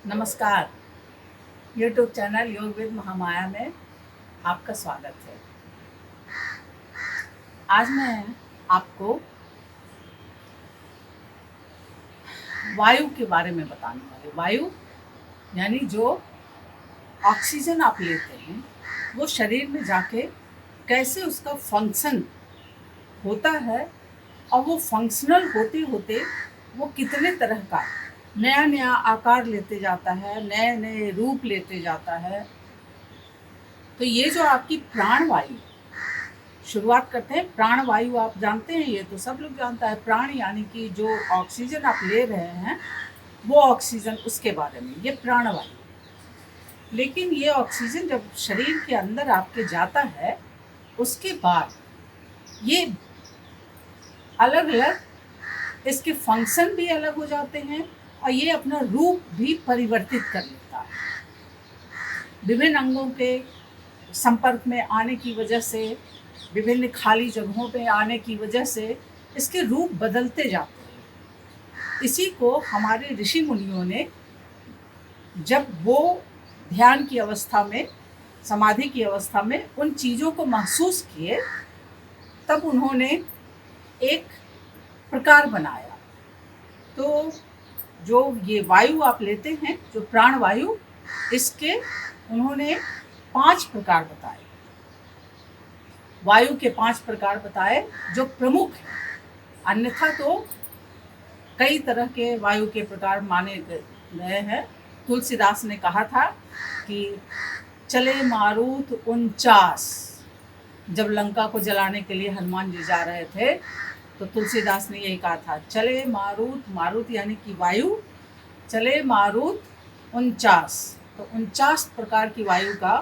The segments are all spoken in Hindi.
नमस्कार। यूट्यूब चैनल योग विद महामाया में आपका स्वागत है। आज मैं आपको वायु के बारे में बताने वाली। वायु यानी जो ऑक्सीजन आप लेते हैं वो शरीर में जाके कैसे उसका फंक्शन होता है और वो फंक्शनल होते होते वो कितने तरह का नया नया आकार लेते जाता है, नए नए रूप लेते जाता है। तो ये जो आपकी प्राण वायु, शुरुआत करते हैं। प्राण वायु आप जानते हैं, ये तो सब लोग जानता है। प्राण यानी कि जो ऑक्सीजन आप ले रहे हैं वो ऑक्सीजन, उसके बारे में ये प्राण वायु। लेकिन ये ऑक्सीजन जब शरीर के अंदर आपके जाता है उसके बाद ये अलग अलग, इसके फंक्शन भी अलग हो जाते हैं और ये अपना रूप भी परिवर्तित कर लेता है। विभिन्न अंगों के संपर्क में आने की वजह से, विभिन्न खाली जगहों पे आने की वजह से इसके रूप बदलते जाते हैं। इसी को हमारे ऋषि मुनियों ने जब वो ध्यान की अवस्था में, समाधि की अवस्था में उन चीज़ों को महसूस किए, तब उन्होंने एक प्रकार बनाया। तो जो ये वायु आप लेते हैं, जो प्राण वायु, इसके उन्होंने 5 प्रकार बताए। वायु के 5 प्रकार बताए जो प्रमुख हैं। अन्यथा तो कई तरह के वायु के प्रकार माने गए हैं। तुलसीदास ने कहा था कि चले मारुत 49, जब लंका को जलाने के लिए हनुमान जी जा रहे थे तो तुलसीदास ने यही कहा था, चले मारुत, मारुत यानी कि वायु, चले मारुत 49। तो 49 प्रकार की वायु का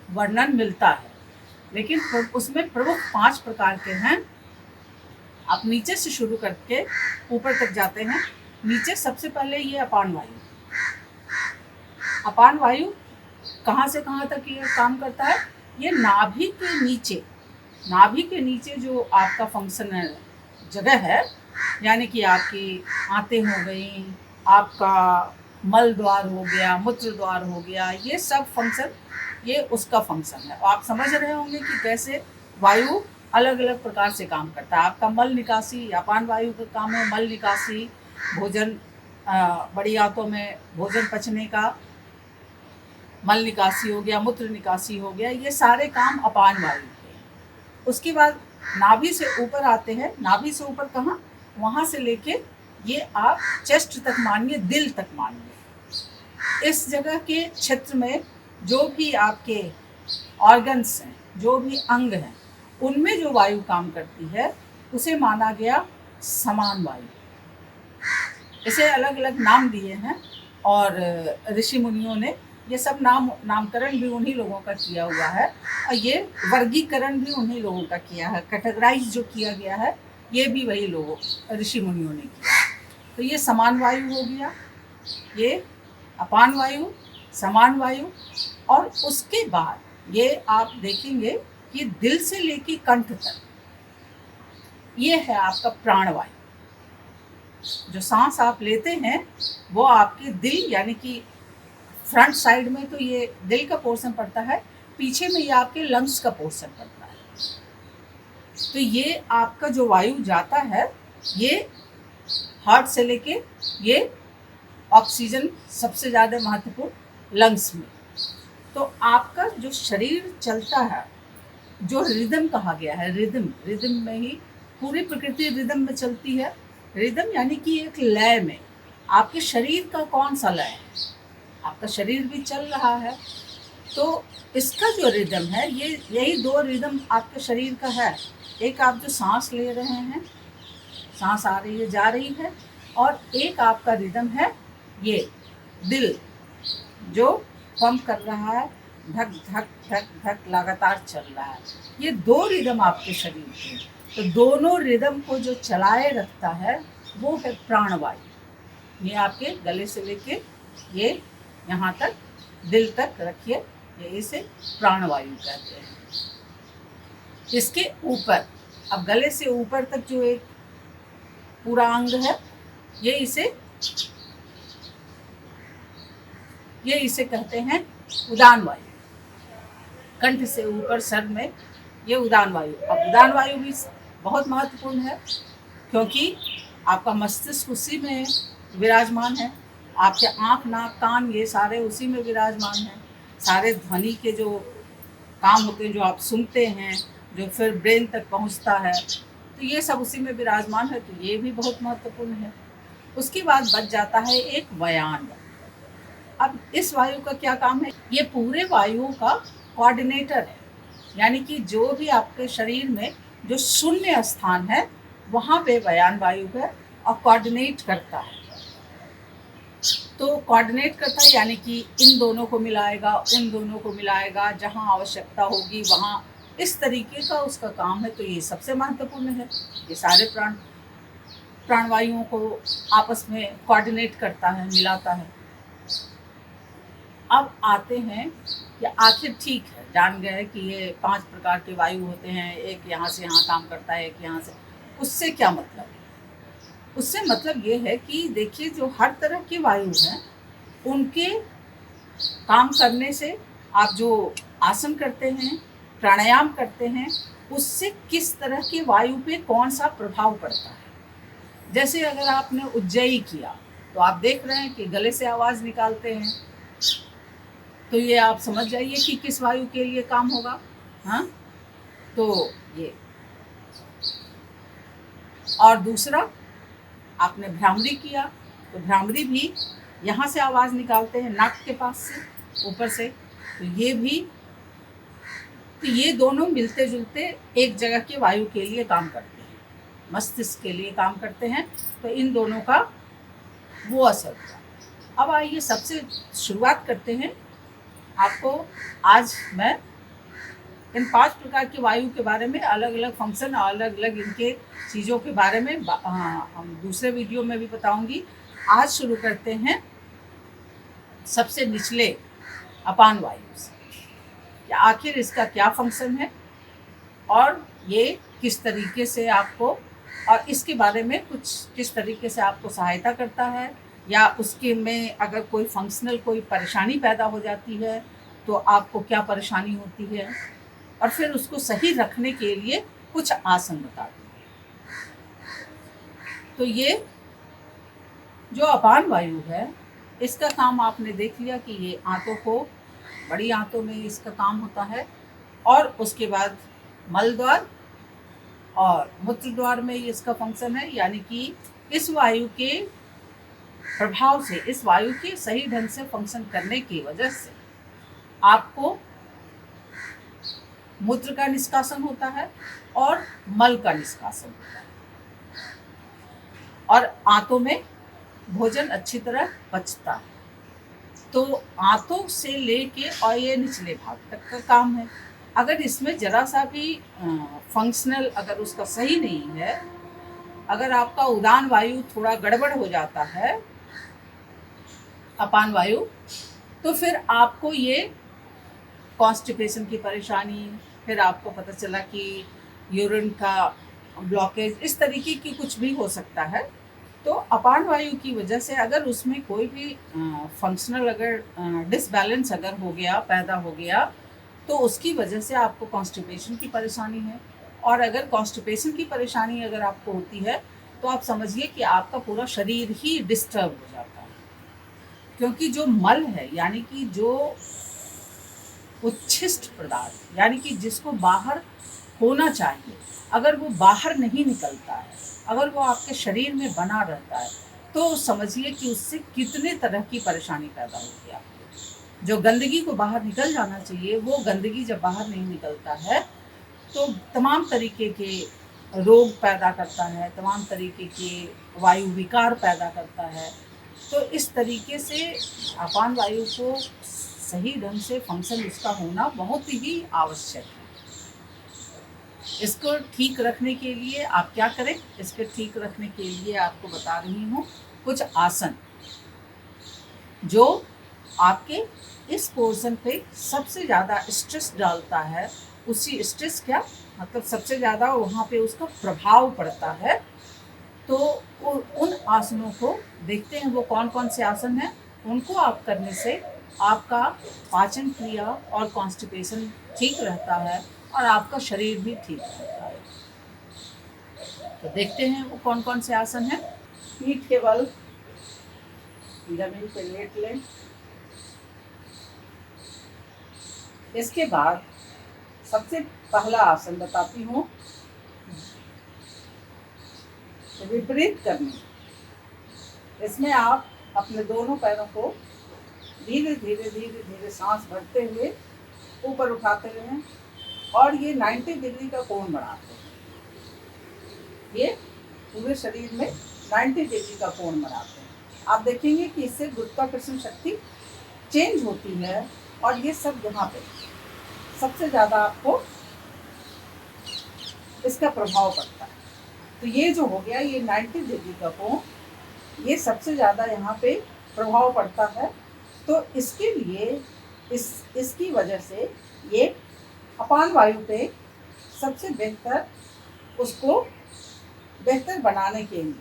वर्णन मिलता है, लेकिन उसमें प्रमुख 5 प्रकार के हैं। आप नीचे से शुरू करके ऊपर तक जाते हैं। नीचे सबसे पहले ये अपान वायु। अपान वायु कहाँ से कहाँ तक ये काम करता है? ये नाभि के नीचे, नाभि के नीचे जो आपका फंक्शन जगह है, यानी कि आपकी आंतें हो गई, आपका मल द्वार हो गया, मूत्र द्वार हो गया, ये सब फंक्शन, ये उसका फंक्शन है। और आप समझ रहे होंगे कि कैसे वायु अलग अलग प्रकार से काम करता है। आपका मल निकासी, अपान वायु का काम है मल निकासी, भोजन, बड़ी आंतों में भोजन पचने का मल निकासी हो गया, मूत्र निकासी हो गया, ये सारे काम अपान वायु के। उसके बाद नाभि से ऊपर आते हैं। नाभि से ऊपर कहाँ? वहाँ से लेके ये आप चेस्ट तक मानिए, दिल तक मानिए, इस जगह के क्षेत्र में जो भी आपके ऑर्गन्स हैं, जो भी अंग हैं, उनमें जो वायु काम करती है उसे माना गया समान वायु। इसे अलग अलग नाम दिए हैं और ऋषि मुनियों ने ये सब नामकरण भी उन्हीं लोगों का किया हुआ है और ये वर्गीकरण भी उन्हीं लोगों का किया है। कैटेगराइज जो किया गया है ये भी वही लोगों, ऋषि मुनियों ने किया। तो ये समान वायु हो गया, ये अपान वायु, समान वायु। और उसके बाद ये आप देखेंगे कि दिल से लेके कंठ तक ये है आपका प्राण वायु। जो सांस आप लेते हैं वो आपके दिल, यानी कि फ्रंट साइड में तो ये दिल का पोर्शन पड़ता है, पीछे में ये आपके लंग्स का पोर्शन पड़ता है। तो ये आपका जो वायु जाता है, ये हार्ट से लेके ये ऑक्सीजन सबसे ज़्यादा महत्वपूर्ण लंग्स में। तो आपका जो शरीर चलता है, जो रिदम कहा गया है, रिदम में ही पूरी प्रकृति रिदम में चलती है। रिदम यानी कि एक लय में। आपके शरीर का कौन सा लय है? आपका शरीर भी चल रहा है, तो इसका जो रिदम है, ये यही 2 रिदम आपके शरीर का है। एक आप जो सांस ले रहे हैं, सांस आ रही है जा रही है, और एक आपका रिदम है ये दिल जो पंप कर रहा है, धक धक धक धक लगातार चल रहा है। ये 2 रिदम आपके शरीर के। तो दोनों रिदम को जो चलाए रखता है वो है प्राणवायु। ये आपके गले से लेके ये यहाँ तक दिल तक रखिए, ये इसे प्राणवायु कहते हैं। इसके ऊपर, अब गले से ऊपर तक जो एक पूरा अंग है, ये इसे ये इसे कहते हैं उदान वायु। कंठ से ऊपर सर में ये उदान वायु। अब उदान वायु भी बहुत महत्वपूर्ण है, क्योंकि आपका मस्तिष्क उसी में विराजमान है, आपके आँख नाक कान ये सारे उसी में विराजमान हैं। सारे ध्वनि के जो काम होते हैं, जो आप सुनते हैं, जो फिर ब्रेन तक पहुंचता है, तो ये सब उसी में विराजमान है, तो ये भी बहुत महत्वपूर्ण है। उसके बाद बच जाता है एक व्यान। अब इस वायु का क्या काम है? ये पूरे वायुओं का कोऑर्डिनेटर है, यानी कि जो भी आपके शरीर में जो शून्य स्थान है वहाँ पे व्यान वायु है और कोऑर्डिनेट करता है। तो कोऑर्डिनेट करता है यानी कि इन दोनों को मिलाएगा, उन दोनों को मिलाएगा, जहाँ आवश्यकता होगी वहाँ, इस तरीके का उसका काम है। तो ये सबसे महत्वपूर्ण है। ये सारे प्राणवायुओं को आपस में कोऑर्डिनेट करता है, मिलाता है। अब आते हैं कि आखिर ठीक है, जान गए कि ये 5 प्रकार के वायु होते हैं, एक यहाँ से यहाँ काम करता है, एक यहाँ से। उससे क्या मतलब है? उससे मतलब ये है कि देखिए, जो हर तरह की वायु हैं उनके काम करने से, आप जो आसन करते हैं, प्राणायाम करते हैं, उससे किस तरह की वायु पे कौन सा प्रभाव पड़ता है। जैसे अगर आपने उज्जयी किया तो आप देख रहे हैं कि गले से आवाज़ निकालते हैं, तो ये आप समझ जाइए कि किस वायु के लिए काम होगा। हाँ, तो ये। और दूसरा, आपने भ्रामरी किया तो भ्रामरी भी यहाँ से आवाज़ निकालते हैं, नाक के पास से, ऊपर से। तो ये भी, तो ये दोनों मिलते जुलते एक जगह के वायु के लिए काम करते हैं, मस्तिष्क के लिए काम करते हैं। तो इन दोनों का वो असर हुआ। अब आइए सबसे शुरुआत करते हैं। आपको आज मैं इन 5 प्रकार की वायु के बारे में, अलग अलग फंक्शन और अलग अलग इनके चीज़ों के बारे में हम दूसरे वीडियो में भी बताऊंगी। आज शुरू करते हैं सबसे निचले अपान वायु से, कि आखिर इसका क्या फंक्शन है और ये किस तरीके से आपको, और इसके बारे में कुछ किस तरीके से आपको सहायता करता है, या उसके में अगर कोई फंक्शनल कोई परेशानी पैदा हो जाती है तो आपको क्या परेशानी होती है, और फिर उसको सही रखने के लिए कुछ आसन बता दूँगी। तो ये जो अपान वायु है, इसका काम आपने देख लिया कि ये आंतों को, बड़ी आंतों में इसका काम होता है, और उसके बाद मल द्वार और मूत्र द्वार में इसका फंक्शन है। यानी कि इस वायु के प्रभाव से, इस वायु के सही ढंग से फंक्शन करने की वजह से आपको मूत्र का निष्कासन होता है और मल का निष्कासन होता है, और आंतों में भोजन अच्छी तरह पचता है। तो आंतों से लेके और ये निचले भाग तक का काम है। अगर इसमें जरा सा भी फंक्शनल अगर उसका सही नहीं है, अगर आपका उदान वायु थोड़ा गड़बड़ हो जाता है, अपान वायु, तो फिर आपको ये कॉन्स्टिपेशन की परेशानी, फिर आपको पता चला कि यूरिन का ब्लॉकेज, इस तरीके की कुछ भी हो सकता है। तो अपान वायु की वजह से अगर उसमें कोई भी फंक्शनल अगर डिसबैलेंस अगर हो गया, पैदा हो गया, तो उसकी वजह से आपको कॉन्स्टिपेशन की परेशानी है। और अगर कॉन्स्टिपेशन की परेशानी अगर आपको होती है तो आप समझिए कि आपका पूरा शरीर ही डिस्टर्ब हो जाता है, क्योंकि जो मल है, यानी कि जो उच्छिष्ट पदार्थ, यानी कि जिसको बाहर होना चाहिए, अगर वो बाहर नहीं निकलता है, अगर वो आपके शरीर में बना रहता है, तो समझिए कि उससे कितने तरह की परेशानी पैदा होगी आपको। जो गंदगी को बाहर निकल जाना चाहिए, वो गंदगी जब बाहर नहीं निकलता है तो तमाम तरीके के रोग पैदा करता है, तमाम तरीके के वायु विकार पैदा करता है। तो इस तरीके से अपान वायु को सही ढंग से फंक्शन उसका होना बहुत ही आवश्यक है। इसको ठीक रखने के लिए आप क्या करें? इसको ठीक रखने के लिए आपको बता रही हूँ कुछ आसन, जो आपके इस पोर्शन पे सबसे ज़्यादा स्ट्रेस डालता है। उसी स्ट्रेस क्या मतलब सबसे ज़्यादा वहाँ पे उसका प्रभाव पड़ता है। तो उन आसनों को देखते हैं वो कौन कौन से आसन हैं, उनको आप करने से आपका पाचन क्रिया और कॉन्स्टिपेशन ठीक रहता है और आपका शरीर भी ठीक रहता है। तो देखते हैं वो कौन कौन से आसन हैं। पीठ के बल जमीन पे लेट लें। इसके बाद सबसे पहला आसन बताती हूँ, विपरीत करनी। इसमें आप अपने दोनों पैरों को धीरे धीरे धीरे धीरे सांस भरते हुए ऊपर उठाते रहें और ये 90 डिग्री का कोण बनाते हैं। ये पूरे शरीर में 90 डिग्री का कोण बनाते हैं। आप देखेंगे कि इससे गुरुत्वाकर्षण शक्ति चेंज होती है और ये सब यहाँ पे सबसे ज़्यादा आपको इसका प्रभाव पड़ता है। तो ये जो हो गया, ये 90 डिग्री का कोण, ये सबसे ज़्यादा यहाँ पे प्रभाव पड़ता है। तो इसके लिए इसकी वजह से ये अपान वायु पे सबसे बेहतर, उसको बेहतर बनाने के लिए,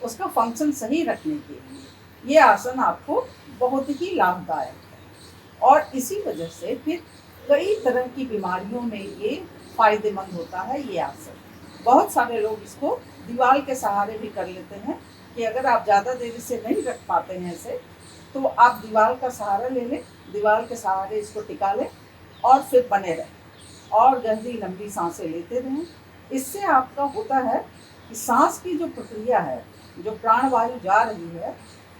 उसका फंक्शन सही रखने के लिए ये आसन आपको बहुत ही लाभदायक है। और इसी वजह से फिर कई तरह की बीमारियों में ये फायदेमंद होता है ये आसन। बहुत सारे लोग इसको दीवार के सहारे भी कर लेते हैं कि अगर आप ज़्यादा देर से नहीं रख पाते हैं इसे, तो आप दीवार का सहारा ले लें, दीवार के सहारे इसको टिका लें और फिर बने रहें और गहरी लंबी सांसें लेते रहें। इससे आपका होता है कि सांस की जो प्रक्रिया है, जो प्राणवायु जा रही है,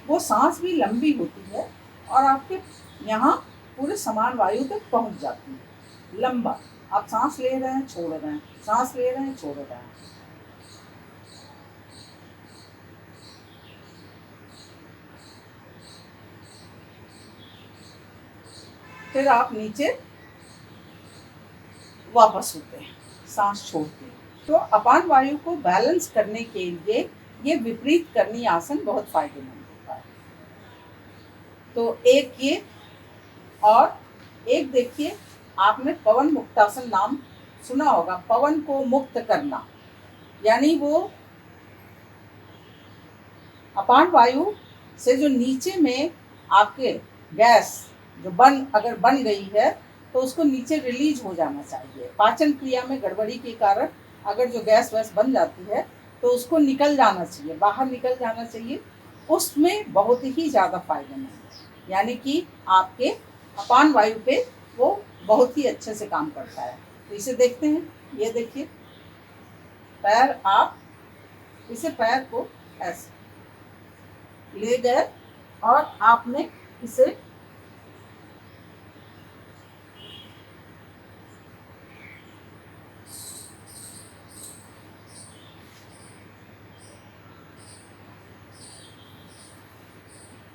वो सांस भी लंबी होती है और आपके यहाँ पूरे समान वायु तक पहुँच जाती है। लंबा आप सांस ले रहे हैं, छोड़ रहे हैं, सांस ले रहे हैं, छोड़ रहे हैं। फिर आप नीचे वापस होते हैं सांस छोड़ते हैं। तो अपान वायु को बैलेंस करने के लिए ये विपरीत करनी आसन बहुत फायदेमंद होता है। तो एक ये, और एक देखिए, आपने पवन मुक्तासन नाम सुना होगा। पवन को मुक्त करना, यानी वो अपान वायु से जो नीचे में आपके गैस जो अगर बन गई है तो उसको नीचे रिलीज हो जाना चाहिए। पाचन क्रिया में गड़बड़ी के कारण अगर जो गैस वैस बन जाती है तो उसको निकल जाना चाहिए, बाहर निकल जाना चाहिए। उसमें बहुत ही ज़्यादा फायदेमंद है, यानी कि आपके अपान वायु पे वो बहुत ही अच्छे से काम करता है। तो इसे देखते हैं। ये देखिए, पैर, आप इसे पैर को ऐसे ले गए और आपने इसे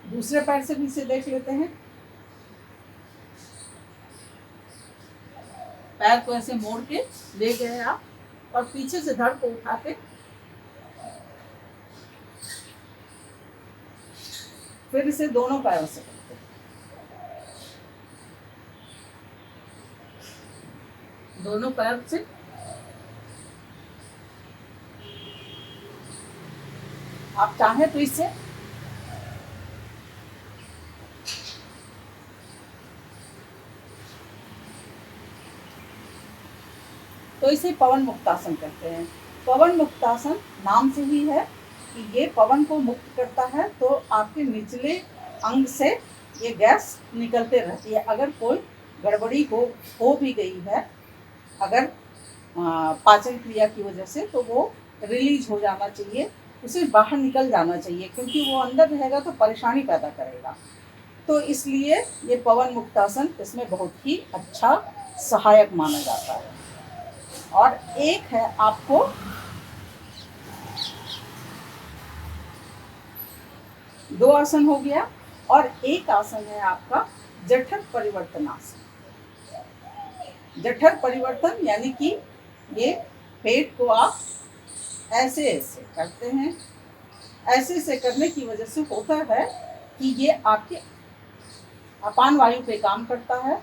दूसरे पैर से भी इसे देख लेते हैं। पैर को ऐसे मोड़ के ले गए आप और पीछे से धड़ को उठा के फिर इसे दोनों पैरों से करते हैं। दोनों पैर से आप चाहें तो इसे पवन मुक्तासन कहते हैं। पवन मुक्तासन नाम से ही है कि ये पवन को मुक्त करता है, तो आपके निचले अंग से ये गैस निकलते रहती है। अगर कोई गड़बड़ी हो भी गई है, अगर पाचन क्रिया की वजह से, तो वो रिलीज हो जाना चाहिए, उसे बाहर निकल जाना चाहिए, क्योंकि वो अंदर रहेगा तो परेशानी पैदा करेगा। तो इसलिए ये पवन मुक्तासन इसमें बहुत ही अच्छा सहायक माना जाता है। और एक है आपको दो आसन हो गया, और एक आसन है आपका जठर परिवर्तन आसन। जठर परिवर्तन यानी कि ये पेट को आप ऐसे ऐसे करते हैं। ऐसे ऐसे करने की वजह से होता है कि ये आपके अपान वायु पे काम करता है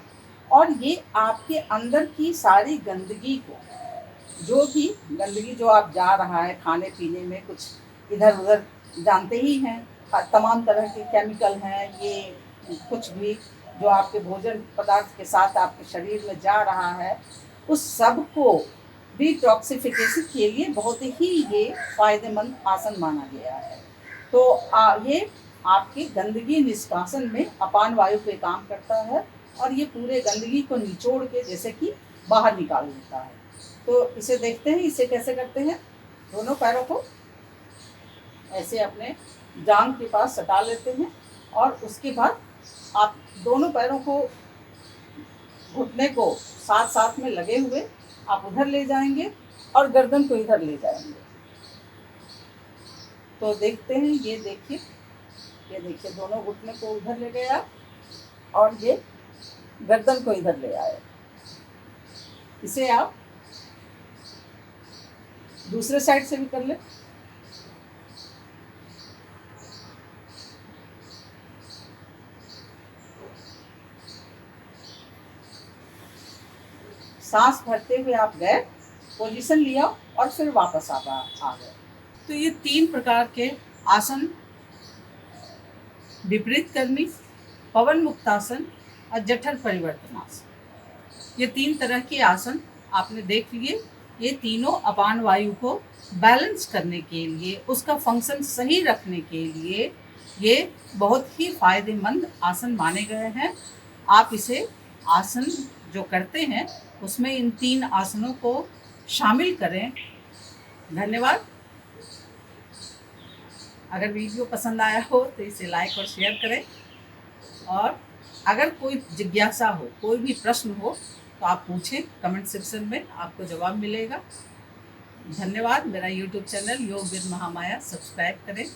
और ये आपके अंदर की सारी गंदगी को, जो भी गंदगी जो आप जा रहा है खाने पीने में, कुछ इधर उधर जानते ही हैं, तमाम तरह के केमिकल हैं, ये कुछ भी जो आपके भोजन पदार्थ के साथ आपके शरीर में जा रहा है, उस सब को डिटॉक्सिफिकेशन के लिए बहुत ही ये फायदेमंद आसन माना गया है। तो ये आपकी गंदगी निष्कासन में अपान वायु पे काम करता है और ये पूरे गंदगी को निचोड़ के जैसे कि बाहर निकाल देता है। तो इसे देखते हैं, इसे कैसे करते हैं। दोनों पैरों को ऐसे अपने जांघ के पास सटा लेते हैं और उसके बाद आप दोनों पैरों को, घुटने को साथ साथ में लगे हुए आप उधर ले जाएंगे और गर्दन को इधर ले जाएंगे। तो देखते हैं, ये देखिए दोनों घुटने को उधर ले गया और ये गर्दन को इधर ले आए। इसे आप दूसरे साइड से भी कर ले। सांस भरते हुए आप गए, पोजीशन लिया और फिर वापस आ गए। तो ये 3 प्रकार के आसन, विपरीत कर्मी, पवन मुक्तासन और जठर परिवर्तनासन, ये 3 तरह के आसन आपने देख लिए। ये तीनों अपान वायु को बैलेंस करने के लिए, उसका फंक्शन सही रखने के लिए ये बहुत ही फायदेमंद आसन माने गए हैं। आप इसे आसन जो करते हैं उसमें इन 3 आसनों को शामिल करें। धन्यवाद। अगर वीडियो पसंद आया हो तो इसे लाइक और शेयर करें, और अगर कोई जिज्ञासा हो, कोई भी प्रश्न हो तो आप पूछें, कमेंट सेक्शन में आपको जवाब मिलेगा। धन्यवाद। मेरा यूट्यूब चैनल योग विद महामाया सब्सक्राइब करें।